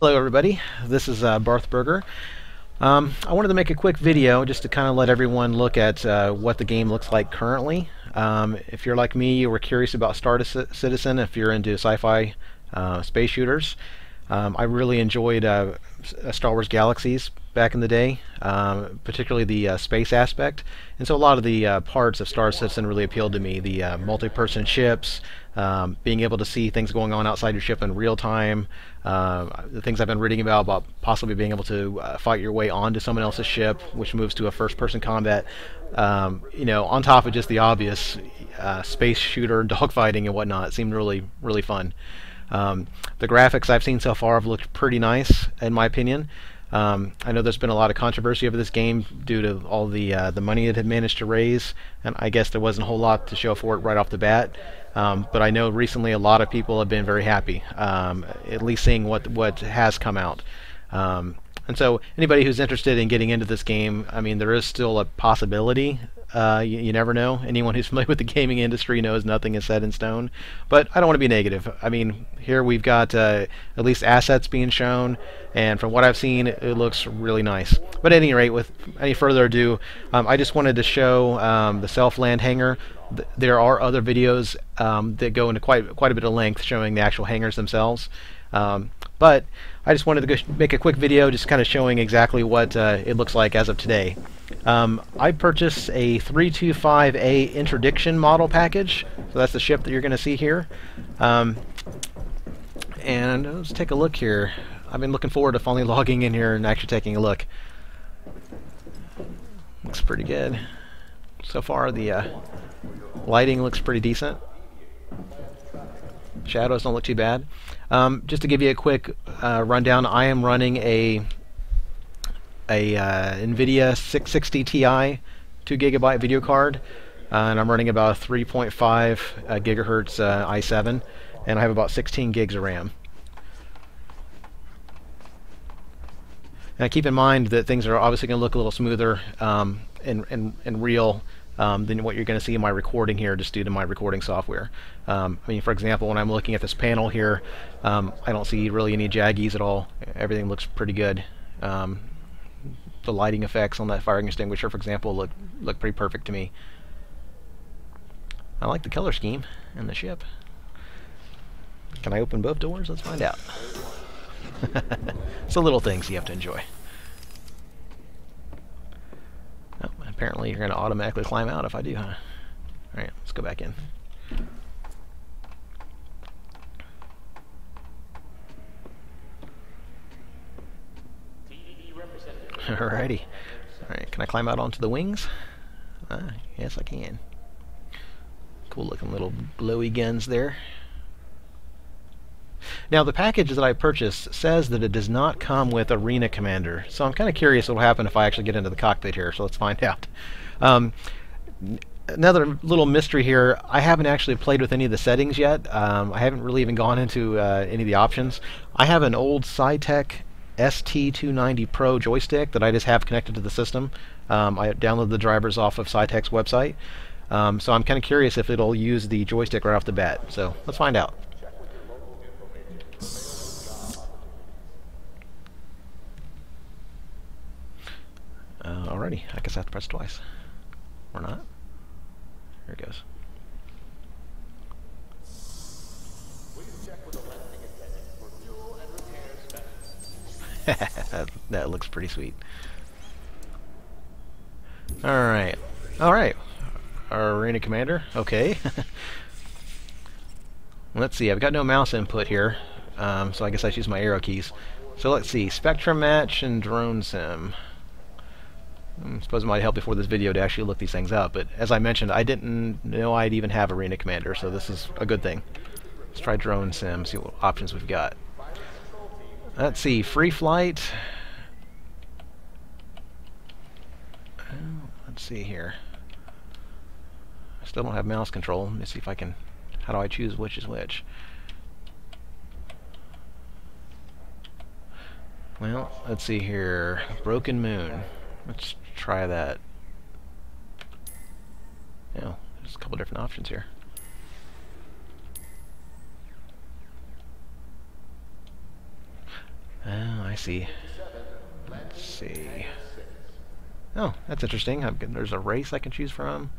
Hello everybody, this is Barth Berger. I wanted to make a quick video just to kind of let everyone look at what the game looks like currently. If you're like me, you were curious about Star Citizen, if you're into sci-fi space shooters. I really enjoyed Star Wars Galaxies back in the day, particularly the space aspect. And so a lot of the parts of Star Citizen really appealed to me. The multi-person ships, being able to see things going on outside your ship in real time, the things I've been reading about possibly being able to fight your way onto someone else's ship, which moves to a first-person combat. On top of just the obvious space shooter, dogfighting, and whatnot, it seemed really, really fun. The graphics I've seen so far have looked pretty nice, in my opinion. I know there's been a lot of controversy over this game due to all the money it had managed to raise, and I guess there wasn't a whole lot to show for it right off the bat. But I know recently a lot of people have been very happy, at least seeing what has come out. And so anybody who's interested in getting into this game, I mean, there is still a possibility. You never know. Anyone who's familiar with the gaming industry knows nothing is set in stone. But I don't want to be negative. I mean, here we've got at least assets being shown, and from what I've seen, it looks really nice. But at any rate, with any further ado, I just wanted to show the self-land hangar. There are other videos that go into quite a bit of length showing the actual hangars themselves. But I just wanted to make a quick video just kind of showing exactly what it looks like as of today. I purchased a 325A Interdiction model package, so that's the ship that you're going to see here. And let's take a look here. I've been looking forward to finally logging in here and actually taking a look. Looks pretty good. So far the lighting looks pretty decent. Shadows don't look too bad. Just to give you a quick rundown, I am running a NVIDIA 660 Ti 2GB video card, and I'm running about a 3.5 gigahertz i7, and I have about 16 gigs of RAM. Now keep in mind that things are obviously going to look a little smoother and real than what you're going to see in my recording here, just due to my recording software. I mean, for example, when I'm looking at this panel here, I don't see really any jaggies at all. Everything looks pretty good. The lighting effects on that fire extinguisher, for example, look pretty perfect to me. I like the color scheme in the ship. Can I open both doors? Let's find out. It's the little things you have to enjoy. Oh, apparently you're going to automatically climb out if I do, huh? Alright, let's go back in. Alrighty. Alright, can I climb out onto the wings? Yes, I can. Cool looking little glowy guns there. Now, the package that I purchased says that it does not come with Arena Commander, so I'm kind of curious what will happen if I actually get into the cockpit here, so let's find out. Another little mystery here, I haven't actually played with any of the settings yet. I haven't really even gone into any of the options. I have an old SciTech ST290 Pro joystick that I just have connected to the system. I downloaded the drivers off of SciTech's website, so I'm kind of curious if it'll use the joystick right off the bat, so let's find out. Alrighty, I guess I have to press twice. Or not. Here it goes. That looks pretty sweet. Alright. Alright. Our Arena Commander. Okay. Let's see, I've got no mouse input here, so I guess I choose my arrow keys. So let's see, Spectrum Match and Drone Sim. I suppose it might help before this video to actually look these things up, but as I mentioned, I didn't know I'd even have Arena Commander, so this is a good thing. Let's try Drone Sim, see what options we've got. Let's see, Free Flight. Let's see here. I still don't have mouse control. Let me see if I can... How do I choose which is which? Well, let's see here. Broken Moon. Let's try that. Yeah, there's a couple different options here. see. Let's see. Oh, that's interesting. There's a race I can choose from.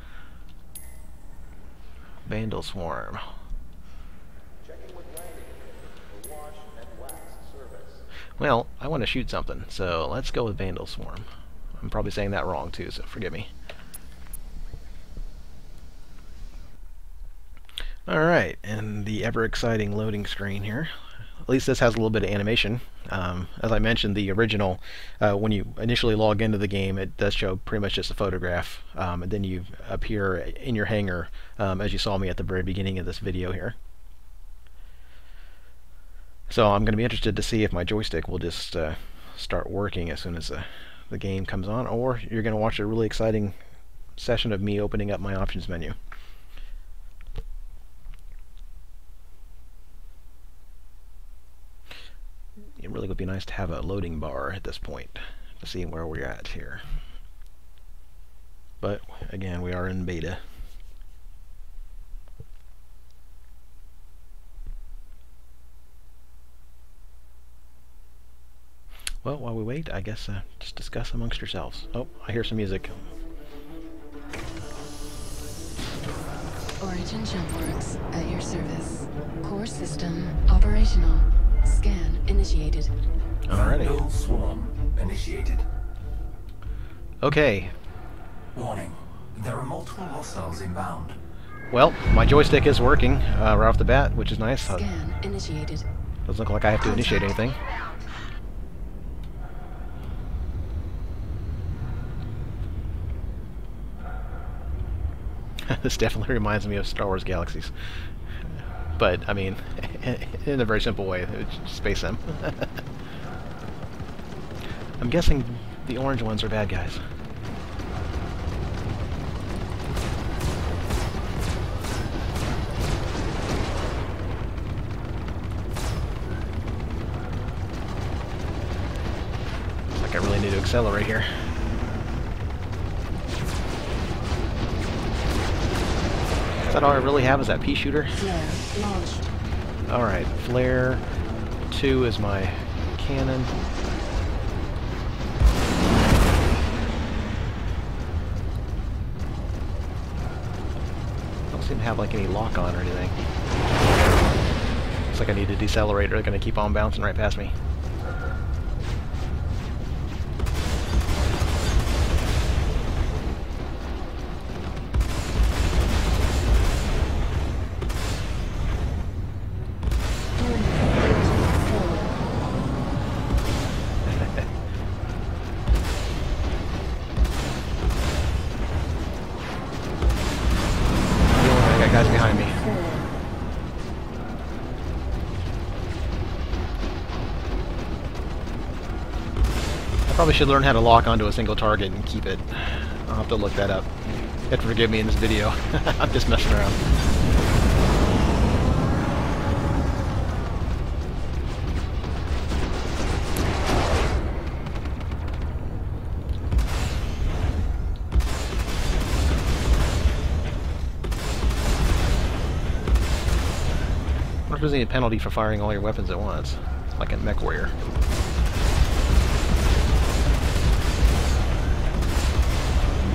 Vandal Swarm. Well, I want to shoot something, so let's go with Vandal Swarm. I'm probably saying that wrong too, so forgive me. Alright, and the ever-exciting loading screen here. At least this has a little bit of animation. As I mentioned, the original, when you initially log into the game, it does show pretty much just a photograph, and then you appear in your hangar, as you saw me at the very beginning of this video here. So I'm going to be interested to see if my joystick will just start working as soon as the game comes on, or you're going to watch a really exciting session of me opening up my options menu. It really would be nice to have a loading bar at this point to see where we're at here. But again, we are in beta. Well, while we wait, I guess just discuss amongst yourselves. Oh, I hear some music. Origin Jumpworks at your service. Core system operational. Scan initiated. Alrighty. Vandal Swarm initiated. Okay. Warning. There are multiple hostiles inbound. Well, my joystick is working right off the bat, which is nice. Scan initiated. Doesn't look like I have to initiate anything. This definitely reminds me of Star Wars Galaxies. But, I mean, in a very simple way. It's Space Sim. I'm guessing the orange ones are bad guys. Looks like I really need to accelerate here. Is that all I really have, is that pea shooter? Flare launched. Alright, flare 2 is my cannon. Don't seem to have like any lock on or anything. Looks like I need to decelerate or they're going to keep on bouncing right past me. Guys behind me. I probably should learn how to lock onto a single target and keep it. I'll have to look that up. You have to forgive me in this video. I'm just messing around. I wonder if there's any penalty for firing all your weapons at once, like in Mech Warrior.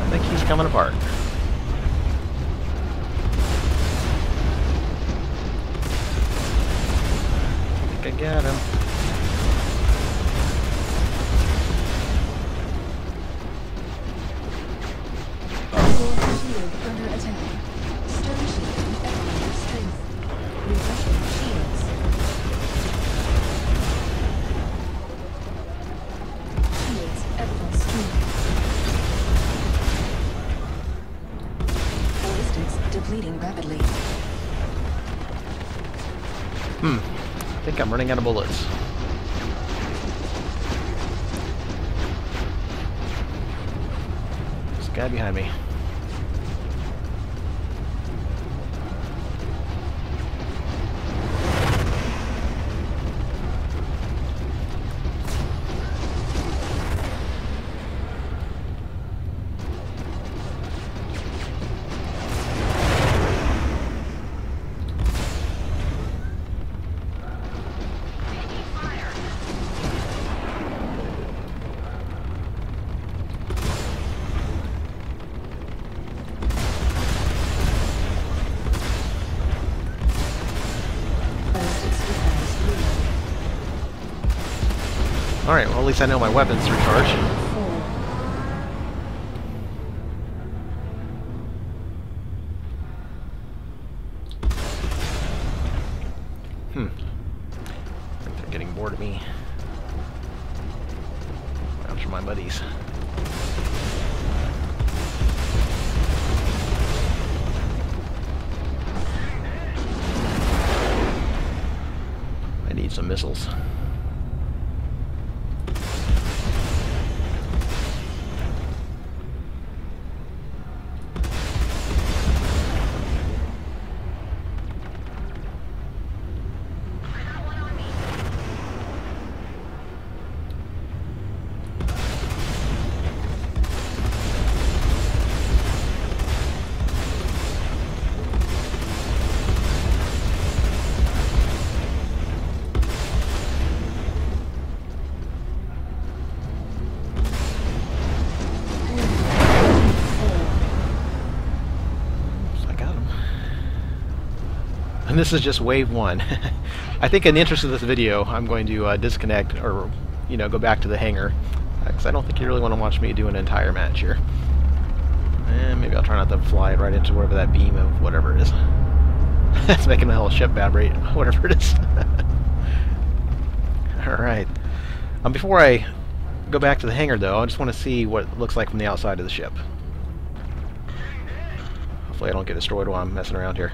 I think he's coming apart. I think I got him. Shield under attack. Stern shielding at full strength. Refreshing shields. Shields at full strength. Ballistics depleting rapidly. I think I'm running out of bullets. There's a guy behind me. Alright, well at least I know my weapons recharge. 4, I think they're getting bored of me. After my buddies. I need some missiles. And this is just wave 1. I think in the interest of this video, I'm going to disconnect or, go back to the hangar, because I don't think you really want to watch me do an entire match here. And maybe I'll try not to fly right into wherever that beam of whatever it is. That's making my whole ship vibrate, whatever it is. Alright. Before I go back to the hangar, though, I just want to see what it looks like from the outside of the ship. Hopefully I don't get destroyed while I'm messing around here.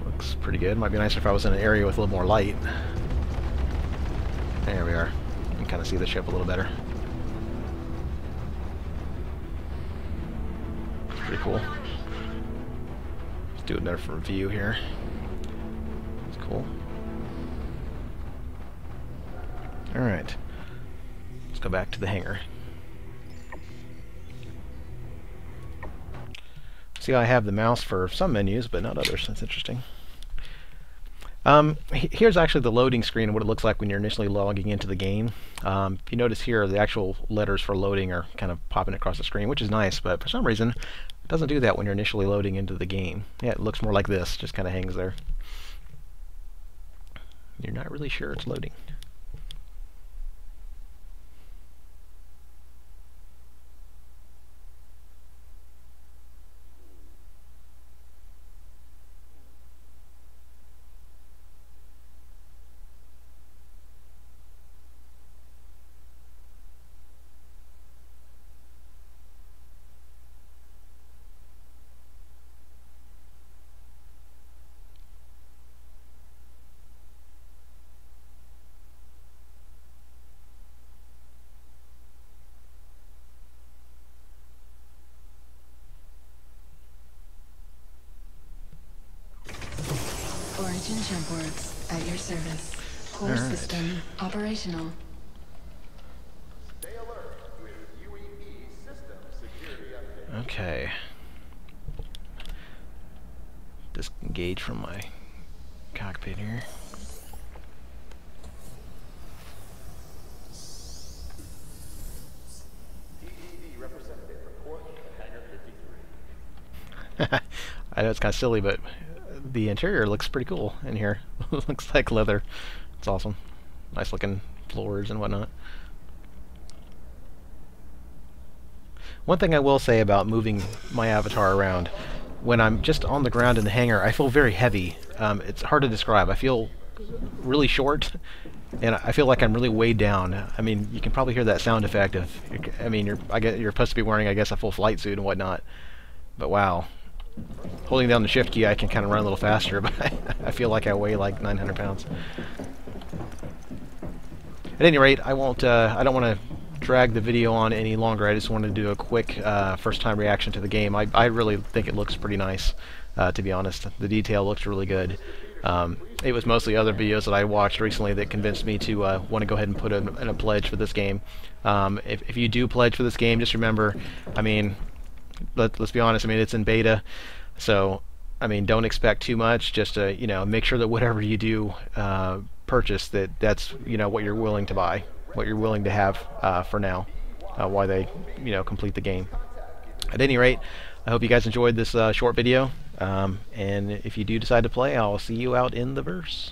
Looks pretty good. Might be nicer if I was in an area with a little more light. There we are. You can kind of see the ship a little better. It's pretty cool. Let's do a different view here. It's cool. Alright. Let's go back to the hangar. See, I have the mouse for some menus, but not others. That's interesting. Here's actually the loading screen and what it looks like when you're initially logging into the game. If you notice here, the actual letters for loading are kind of popping across the screen, which is nice, but for some reason, it doesn't do that when you're initially loading into the game. Yeah, it looks more like this, just kind of hangs there. You're not really sure it's loading. Origin jump works at your service. Core system operational. Okay. Disengage from my cockpit here. I know it's kind of silly, but the interior looks pretty cool in here. Looks like leather. It's awesome. Nice looking floors and whatnot. One thing I will say about moving my avatar around, when I'm just on the ground in the hangar, I feel very heavy. It's hard to describe. I feel really short, and I feel like I'm really weighed down. I mean, you can probably hear that sound effect of, I mean, you're supposed to be wearing, I guess, a full flight suit and whatnot. But wow. Holding down the shift key, I can kind of run a little faster, but I feel like I weigh like 900 pounds. At any rate, I don't want to drag the video on any longer. I just wanted to do a quick first-time reaction to the game. I really think it looks pretty nice, to be honest. The detail looks really good. It was mostly other videos that I watched recently that convinced me to want to go ahead and put in a pledge for this game. If you do pledge for this game, just remember, I mean, let's be honest, I mean, it's in beta, so I mean, don't expect too much. Just make sure that whatever you do purchase, that's what you're willing to buy, what you're willing to have for now, while they complete the game. At any rate, I hope you guys enjoyed this short video, and if you do decide to play, I'll see you out in the verse.